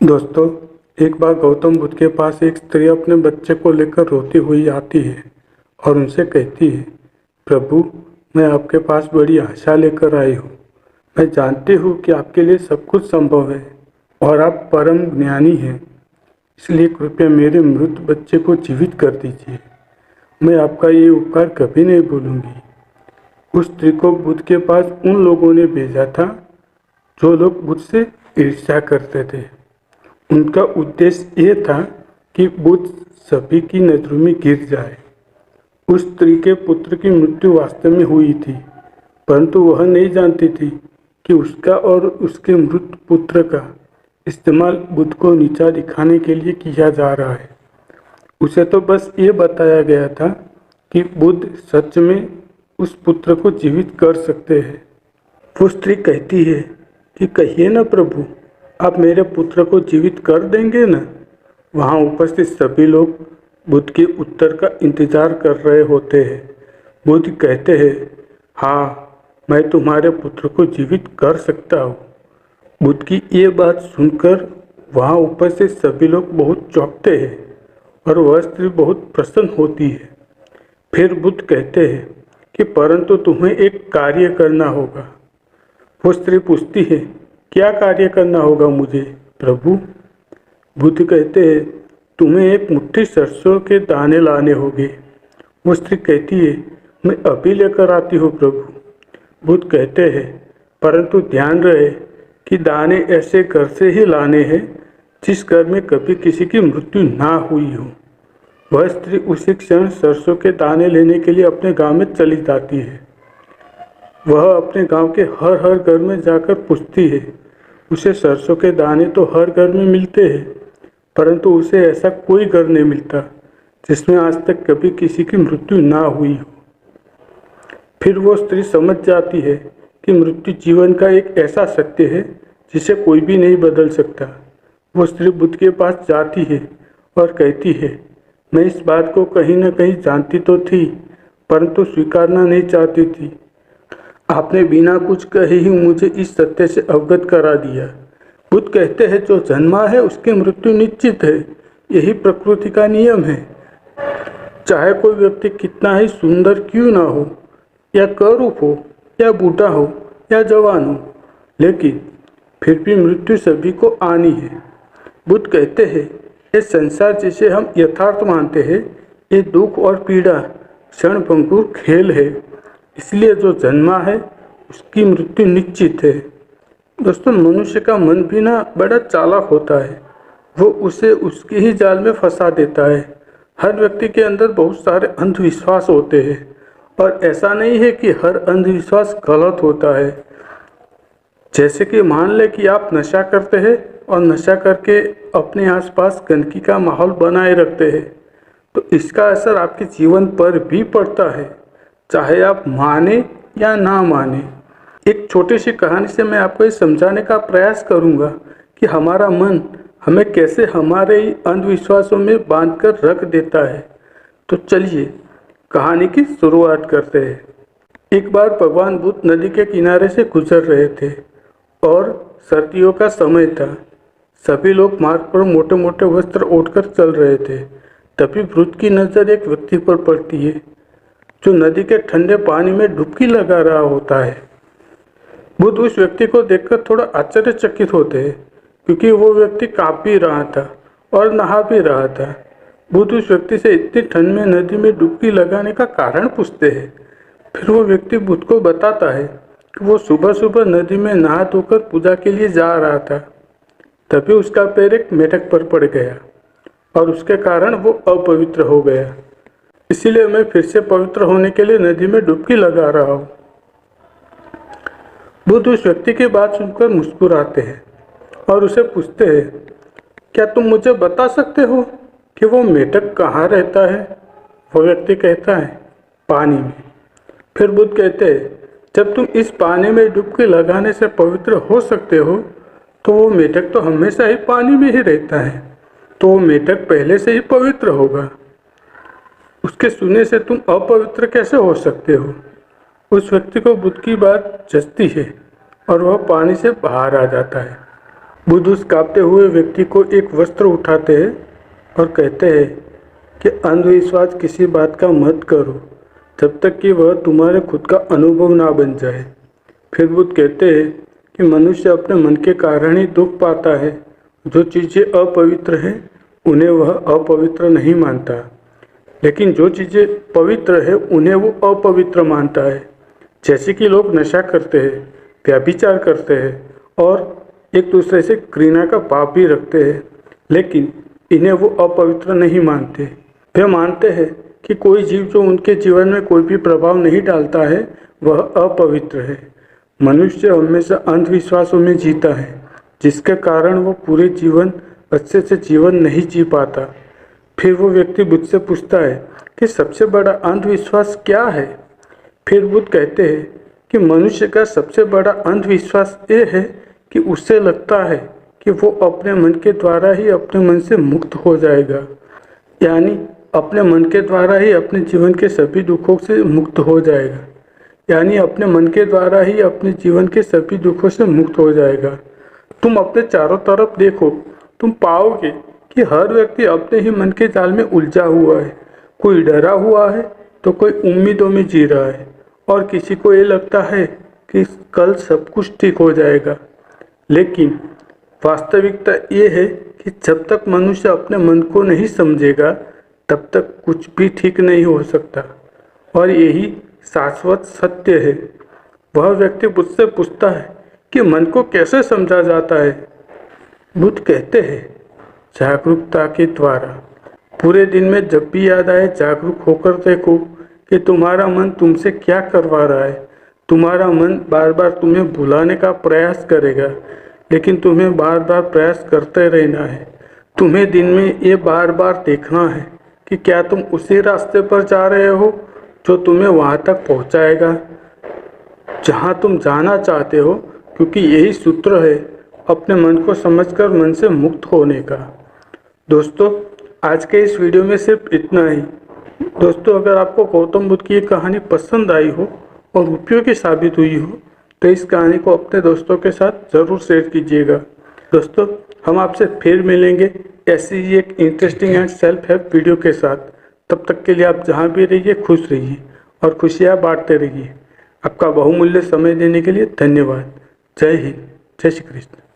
दोस्तों, एक बार गौतम बुद्ध के पास एक स्त्री अपने बच्चे को लेकर रोती हुई आती है और उनसे कहती है, प्रभु, मैं आपके पास बड़ी आशा लेकर आई हूँ। मैं जानती हूँ कि आपके लिए सब कुछ संभव है और आप परम ज्ञानी हैं। इसलिए कृपया मेरे मृत बच्चे को जीवित कर दीजिए। मैं आपका ये उपकार कभी नहीं भूलूंगी। उस स्त्री को बुद्ध के पास उन लोगों ने भेजा था जो लोग बुद्ध से ईर्ष्या करते थे। उनका उद्देश्य ये था कि बुद्ध सभी की नजरों में गिर जाए। उस स्त्री के पुत्र की मृत्यु वास्तव में हुई थी, परंतु वह नहीं जानती थी कि उसका और उसके मृत पुत्र का इस्तेमाल बुद्ध को नीचा दिखाने के लिए किया जा रहा है। उसे तो बस ये बताया गया था कि बुद्ध सच में उस पुत्र को जीवित कर सकते हैं। वो स्त्री कहती है कि कहिए ना प्रभु, आप मेरे पुत्र को जीवित कर देंगे ना। वहाँ उपस्थित सभी लोग बुद्ध के उत्तर का इंतजार कर रहे होते हैं। बुद्ध कहते हैं, हाँ, मैं तुम्हारे पुत्र को जीवित कर सकता हूँ। बुद्ध की ये बात सुनकर वहाँ उपस्थित सभी लोग बहुत चौंकते हैं और वह स्त्री बहुत प्रसन्न होती है। फिर बुद्ध कहते हैं कि परंतु तुम्हें एक कार्य करना होगा। वो स्त्री पूछती है, क्या कार्य करना होगा मुझे प्रभु? बुद्ध कहते हैं, तुम्हें एक मुट्ठी सरसों के दाने लाने होंगे। वो स्त्री कहती है, मैं अभी लेकर आती हूँ प्रभु। बुद्ध कहते हैं, परंतु ध्यान रहे कि दाने ऐसे घर से ही लाने हैं जिस घर में कभी किसी की मृत्यु ना हुई हो। वह स्त्री उसी क्षण सरसों के दाने लेने के लिए अपने गांव में चली जाती है। वह अपने गांव के हर घर में जाकर पूछती है। उसे सरसों के दाने तो हर घर में मिलते हैं, परंतु उसे ऐसा कोई घर नहीं मिलता जिसमें आज तक कभी किसी की मृत्यु ना हुई हो। फिर वो स्त्री समझ जाती है कि मृत्यु जीवन का एक ऐसा सत्य है जिसे कोई भी नहीं बदल सकता। वो स्त्री बुद्ध के पास जाती है और कहती है, मैं इस बात को कहीं न कहीं जानती तो थी, परंतु स्वीकारना नहीं चाहती थी। आपने बिना कुछ कहे ही मुझे इस सत्य से अवगत करा दिया। बुद्ध कहते हैं, जो जन्मा है उसकी मृत्यु निश्चित है। यही प्रकृति का नियम है। चाहे कोई व्यक्ति कितना ही सुंदर क्यों ना हो, या करूप हो, या बूढ़ा हो, या जवान हो, लेकिन फिर भी मृत्यु सभी को आनी है। बुद्ध कहते हैं, ये संसार जिसे हम यथार्थ मानते हैं, ये दुख और पीड़ा क्षणभंगुर खेल है। इसलिए जो जन्मा है उसकी मृत्यु निश्चित है। दोस्तों, मनुष्य का मन भी ना बड़ा चालाक होता है। वो उसे उसके ही जाल में फंसा देता है। हर व्यक्ति के अंदर बहुत सारे अंधविश्वास होते हैं और ऐसा नहीं है कि हर अंधविश्वास गलत होता है। जैसे कि मान ले कि आप नशा करते हैं और नशा करके अपने आसपास गंदगी का माहौल बनाए रखते हैं, तो इसका असर आपके जीवन पर भी पड़ता है, चाहे आप माने या ना माने। एक छोटी सी कहानी से मैं आपको ये समझाने का प्रयास करूंगा कि हमारा मन हमें कैसे हमारे ही अंधविश्वासों में बांधकर रख देता है। तो चलिए कहानी की शुरुआत करते हैं। एक बार भगवान बुद्ध नदी के किनारे से गुजर रहे थे और सर्दियों का समय था। सभी लोग मार्ग पर मोटे मोटे वस्त्र ओढ़कर चल रहे थे। तभी बुद्ध की नज़र एक व्यक्ति पर पड़ती है जो नदी के ठंडे पानी में डुबकी लगा रहा होता है। बुद्ध उस व्यक्ति को देखकर थोड़ा आश्चर्यचकित होते हैं, क्योंकि वो व्यक्ति कांप भी रहा था और नहा भी रहा था। बुद्ध उस व्यक्ति से इतनी ठंड में नदी में डुबकी लगाने का कारण पूछते हैं। फिर वो व्यक्ति बुद्ध को बताता है कि वो सुबह सुबह नदी में नहा धोकर पूजा के लिए जा रहा था। तभी उसका पैर एक मेढक पर पड़ गया और उसके कारण वो अपवित्र हो गया। इसीलिए मैं फिर से पवित्र होने के लिए नदी में डुबकी लगा रहा हूँ। बुद्ध उस व्यक्ति की बात सुनकर मुस्कुराते हैं और उसे पूछते हैं, क्या तुम मुझे बता सकते हो कि वो मेढक कहाँ रहता है? वो व्यक्ति कहता है, पानी में। फिर बुद्ध कहते हैं, जब तुम इस पानी में डुबकी लगाने से पवित्र हो सकते हो, तो वो मेढक तो हमेशा ही पानी में ही रहता है, तो वो मेढक पहले से ही पवित्र होगा। उसके सुनने से तुम अपवित्र कैसे हो सकते हो? उस व्यक्ति को बुद्ध की बात जचती है और वह पानी से बाहर आ जाता है। बुद्ध उस कांपते हुए व्यक्ति को एक वस्त्र उठाते हैं और कहते हैं कि अंधविश्वास किसी बात का मत करो जब तक कि वह तुम्हारे खुद का अनुभव ना बन जाए। फिर बुद्ध कहते हैं कि मनुष्य अपने मन के कारण ही दुख पाता है। जो चीज़ें अपवित्र हैं उन्हें वह अपवित्र नहीं मानता, लेकिन जो चीज़ें पवित्र है उन्हें वो अपवित्र मानता है। जैसे कि लोग नशा करते हैं, व्यभिचार करते हैं और एक दूसरे से घृणा का पाप भी रखते हैं, लेकिन इन्हें वो अपवित्र नहीं मानते। वे मानते हैं कि कोई जीव जो उनके जीवन में कोई भी प्रभाव नहीं डालता है वह अपवित्र है। मनुष्य हमेशा अंधविश्वासों में जीता है, जिसके कारण वो पूरे जीवन अच्छे से जीवन नहीं जी पाता। फिर वो व्यक्ति बुद्ध से पूछता है कि सबसे बड़ा अंधविश्वास क्या है। फिर बुद्ध कहते हैं कि मनुष्य का सबसे बड़ा अंधविश्वास ये है कि उसे लगता है कि वो अपने मन के द्वारा ही अपने मन से मुक्त हो जाएगा, यानी अपने मन के द्वारा ही अपने जीवन के सभी दुखों से मुक्त हो जाएगा, यानी अपने मन के द्वारा ही अपने जीवन के सभी दुखों से मुक्त हो जाएगा। तुम अपने चारों तरफ देखो, तुम पाओगे कि हर व्यक्ति अपने ही मन के जाल में उलझा हुआ है। कोई डरा हुआ है तो कोई उम्मीदों में जी रहा है और किसी को ये लगता है कि कल सब कुछ ठीक हो जाएगा। लेकिन वास्तविकता ये है कि जब तक मनुष्य अपने मन को नहीं समझेगा तब तक कुछ भी ठीक नहीं हो सकता, और यही शाश्वत सत्य है। वह व्यक्ति बुद्ध से पूछता है कि मन को कैसे समझा जाता है। बुद्ध कहते हैं, जागरूकता के द्वारा। पूरे दिन में जब भी याद आए जागरूक होकर देखो कि तुम्हारा मन तुमसे क्या करवा रहा है। तुम्हारा मन बार बार तुम्हें भुलाने का प्रयास करेगा, लेकिन तुम्हें बार बार प्रयास करते रहना है। तुम्हें दिन में ये बार बार देखना है कि क्या तुम उसी रास्ते पर जा रहे हो जो तुम्हें वहाँ तक पहुँचाएगा जहाँ तुम जाना चाहते हो, क्योंकि यही सूत्र है अपने मन को समझकर मन से मुक्त होने का। दोस्तों, आज के इस वीडियो में सिर्फ इतना ही। दोस्तों, अगर आपको गौतम बुद्ध की ये कहानी पसंद आई हो और उपयोगी साबित हुई हो तो इस कहानी को अपने दोस्तों के साथ ज़रूर शेयर कीजिएगा। दोस्तों, हम आपसे फिर मिलेंगे ऐसी ही एक interesting and self help video के साथ। तब तक के लिए आप जहाँ भी रहिए खुश रहिए और खुशियाँ बांटते रहिए। आपका बहुमूल्य समय देने के लिए धन्यवाद। जय हिंद, जय श्री कृष्ण।